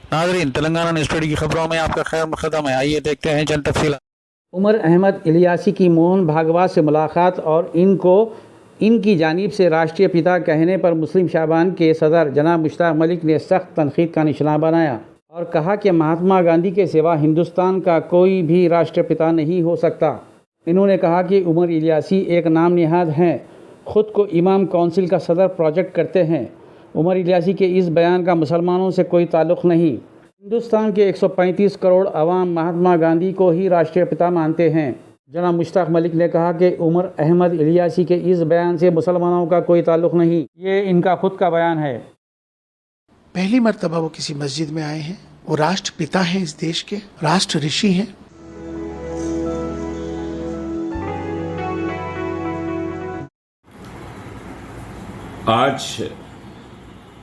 नाजरीन, तेलंगाना न्यूज़ की खबरों में आपका खैर मकदम है। आइए देखते हैं चंद तफसीलात। उमर अहमद इलियासी की मोहन भागवत से मुलाकात और इनकी जानिब से राष्ट्रीय पिता कहने पर मुस्लिम शाबान के सदर जनाब मुश्ताक मलिक ने सख्त तनकीद का निशाना बनाया और कहा कि महात्मा गांधी के सिवा हिंदुस्तान का कोई भी राष्ट्रपिता नहीं हो सकता। इन्होंने कहा कि उमर इलियासी एक नाम निहाद हैं, ख़ुद को इमाम काउंसिल का सदर प्रोजेक्ट करते हैं। उमर इलियासी के इस बयान का मुसलमानों से कोई ताल्लुक़ नहीं। हिंदुस्तान के 135 करोड़ अवाम महात्मा गांधी को ही राष्ट्रीय पिता मानते हैं। जनाब मुश्ताक मलिक ने कहा कि उमर अहमद इलियासी के इस बयान से मुसलमानों का कोई ताल्लुक़ नहीं, ये इनका खुद का बयान है। पहली मर्तबा वो किसी मस्जिद में आए हैं। वो राष्ट्र पिता हैं, इस देश के राष्ट्र ऋषि हैं। आज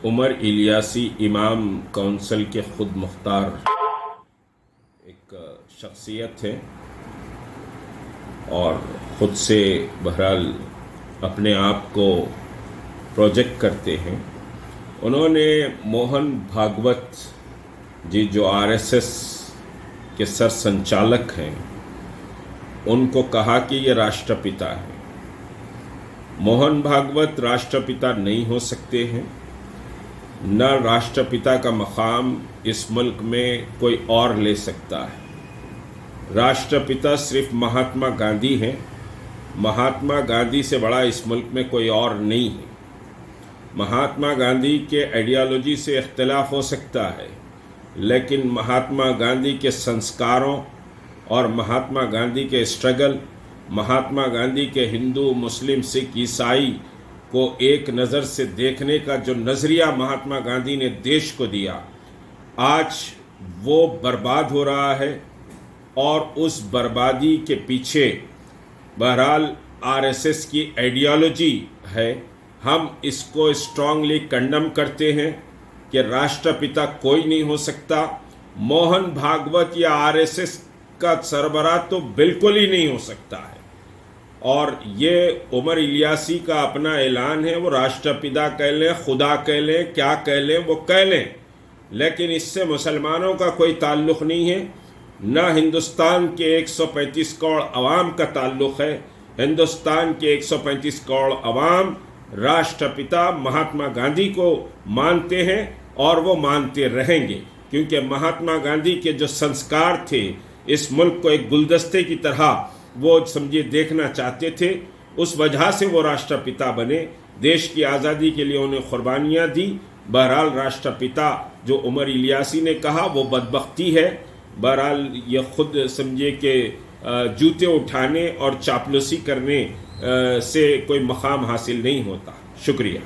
उमर इलियासी इमाम काउंसिल के खुद मुख्तार एक शख्सियत है और ख़ुद से बहरहाल अपने आप को प्रोजेक्ट करते हैं। उन्होंने मोहन भागवत जी जो आरएसएस के सर संचालक हैं उनको कहा कि ये राष्ट्रपिता है। मोहन भागवत राष्ट्रपिता नहीं हो सकते हैं, न राष्ट्रपिता का मकाम इस मुल्क में कोई और ले सकता है। राष्ट्रपिता सिर्फ महात्मा गांधी हैं। महात्मा गांधी से बड़ा इस मुल्क में कोई और नहीं है। महात्मा गांधी के आइडियोलॉजी से इख्तिलाफ हो सकता है, लेकिन महात्मा गांधी के संस्कारों और महात्मा गांधी के स्ट्रगल, महात्मा गांधी के हिंदू मुस्लिम सिख ईसाई को एक नज़र से देखने का जो नज़रिया महात्मा गांधी ने देश को दिया, आज वो बर्बाद हो रहा है और उस बर्बादी के पीछे बहरहाल आरएसएस की आइडियोलॉजी है। हम इसको स्ट्रांगली कंडम करते हैं कि राष्ट्रपिता कोई नहीं हो सकता। मोहन भागवत या आरएसएस का सरबराह तो बिल्कुल ही नहीं हो सकता है। और ये उमर इलियासी का अपना ऐलान है, वो राष्ट्रपिता कह लें, खुदा कह लें, क्या कह लें, वो कह लें, लेकिन इससे मुसलमानों का कोई ताल्लुक़ नहीं है। न हिंदुस्तान के 135 करोड़ अवाम का ताल्लुक़ है। हिंदुस्तान के 135 करोड़ अवाम राष्ट्रपिता महात्मा गांधी को मानते हैं और वो मानते रहेंगे, क्योंकि महात्मा गांधी के जो संस्कार थे इस मुल्क को एक गुलदस्ते की तरह वो समझिए देखना चाहते थे। उस वजह से वो राष्ट्रपिता बने। देश की आज़ादी के लिए उन्हें कुर्बानियाँ दी। बहरहाल राष्ट्रपिता जो उमर इलियासी ने कहा वो बदबख्ती है। बहरहाल ये खुद समझिए कि जूते उठाने और चापलूसी करने से कोई मकाम हासिल नहीं होता। शुक्रिया।